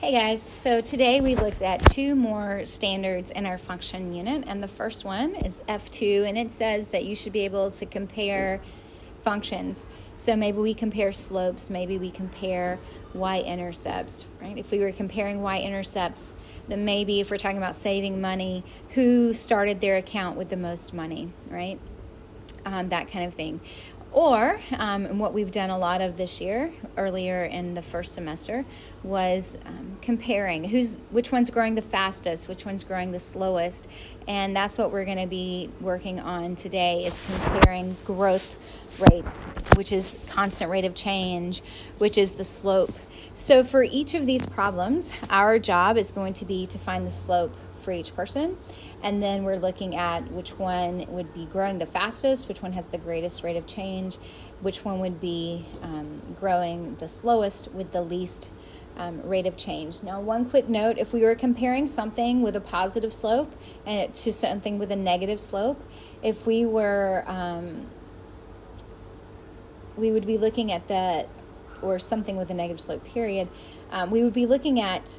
Hey guys, so today we looked at two more standards in our function unit, and the first one is F2, and it says that you should be able to compare functions. So maybe we compare slopes, maybe we compare y-intercepts, right? If we were comparing y-intercepts, then maybe if we're talking about saving money, who started their account with the most money, right? That kind of thing. Or what we've done a lot of this year, earlier in the first semester, was comparing which one's growing the fastest, which one's growing the slowest, and that's what we're going to be working on today, is comparing growth rates, which is constant rate of change, which is the slope. So for each of these problems, our job is going to be to find the slope for each person. And then we're looking at which one would be growing the fastest, which one has the greatest rate of change, which one would be growing the slowest with the least rate of change. Now, one quick note, if we were comparing something with a positive slope and to something with a negative slope, if we were, we would be looking at or something with a negative slope period, we would be looking at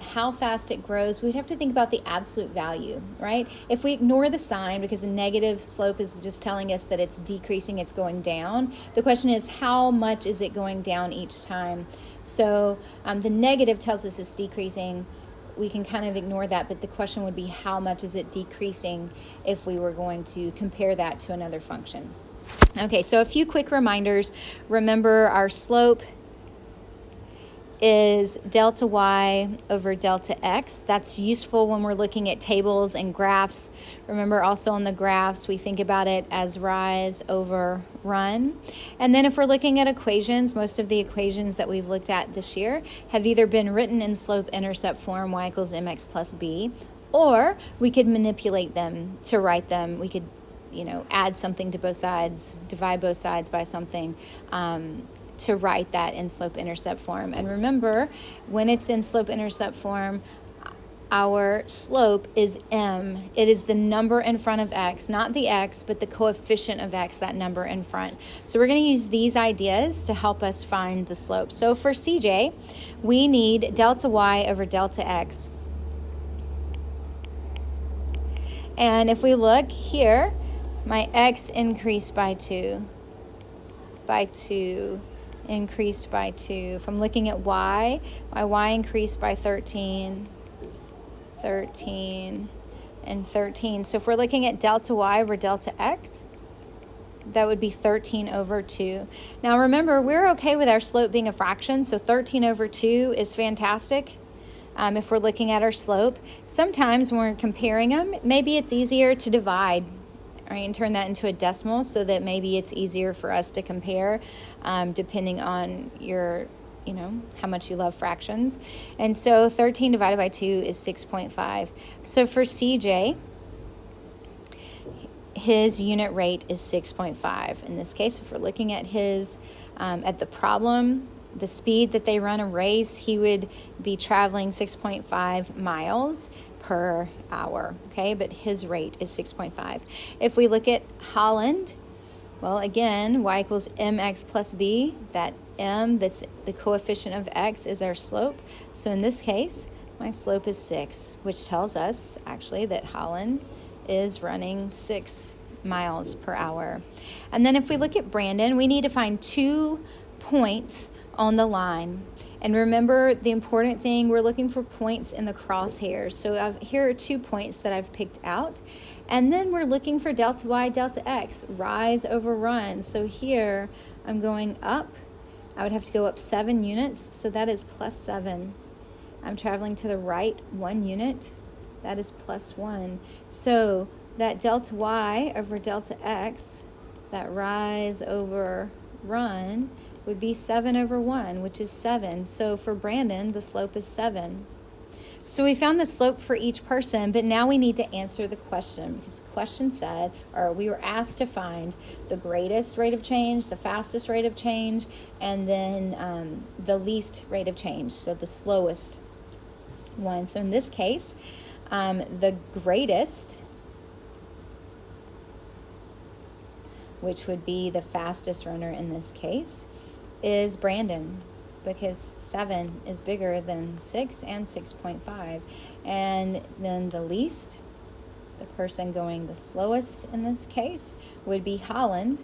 how fast it grows. We'd have to think about the absolute value, right? If we ignore the sign, because a negative slope is just telling us that it's decreasing, it's going down, the question is how much is it going down each time? So the negative tells us it's decreasing. We can kind of ignore that, but the question would be how much is it decreasing if we were going to compare that to another function. Okay, so a few quick reminders. Remember, our slope is delta y over delta x. That's useful when we're looking at tables and graphs. Remember, also on the graphs, we think about it as rise over run. And then if we're looking at equations, most of the equations that we've looked at this year have either been written in slope-intercept form, y equals mx plus b, or we could manipulate them to write them. We could add something to both sides, divide both sides by something, to write that in slope-intercept form. And remember, when it's in slope-intercept form, our slope is m. It is the number in front of x, not the x, but the coefficient of x, that number in front. So we're going to use these ideas to help us find the slope. So for CJ, we need delta y over delta x. And if we look here, my x increased by 2, increased by 2. If I'm looking at y, my y increased by 13, and 13. So if we're looking at delta y over delta x, that would be 13 over 2. Now remember, we're okay with our slope being a fraction, so 13 over 2 is fantastic. If we're looking at our slope, sometimes when we're comparing them, maybe it's easier to divide, right, and turn that into a decimal so that maybe it's easier for us to compare, depending on your, how much you love fractions. And so 13 divided by 2 is 6.5. So for CJ, his unit rate is 6.5. In this case, if we're looking at his, at the problem, the speed that they run a race, he would be traveling 6.5 miles per hour, okay? But his rate is 6.5. If we look at Holland, well, again, y equals mx plus b. That m, that's the coefficient of x, is our slope. So in this case, my slope is 6, which tells us, actually, that Holland is running 6 miles per hour. And then if we look at Brandon, we need to find 2 points on the line. And remember, the important thing, we're looking for points in the crosshairs. So here are 2 points that I've picked out. And then we're looking for delta y, delta x, rise over run. So here I'm going up. I would have to go up 7 units, so that is plus 7. I'm traveling to the right 1 unit. That is plus 1. So that delta y over delta x, that rise over run, would be 7 over 1, which is 7. So for Brandon, the slope is 7. So we found the slope for each person, but now we need to answer the question, because the question said, or we were asked to find the greatest rate of change, the fastest rate of change, and then the least rate of change, so the slowest one. So in this case, the greatest, which would be the fastest runner in this case, is Brandon. because 7 is bigger than 6 and 6.5. And then the least, the person going the slowest in this case, would be Holland,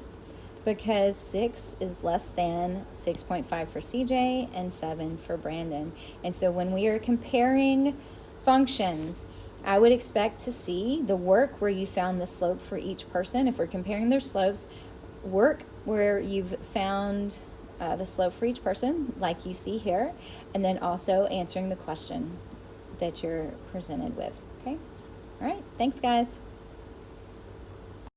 because 6 is less than 6.5 for CJ and 7 for Brandon. And so when we are comparing functions, I would expect to see the work where you found the slope for each person. If we're comparing their slopes, work where you've found the slope for each person, like you see here, and then also answering the question that you're presented with. Okay? All right. Thanks, guys.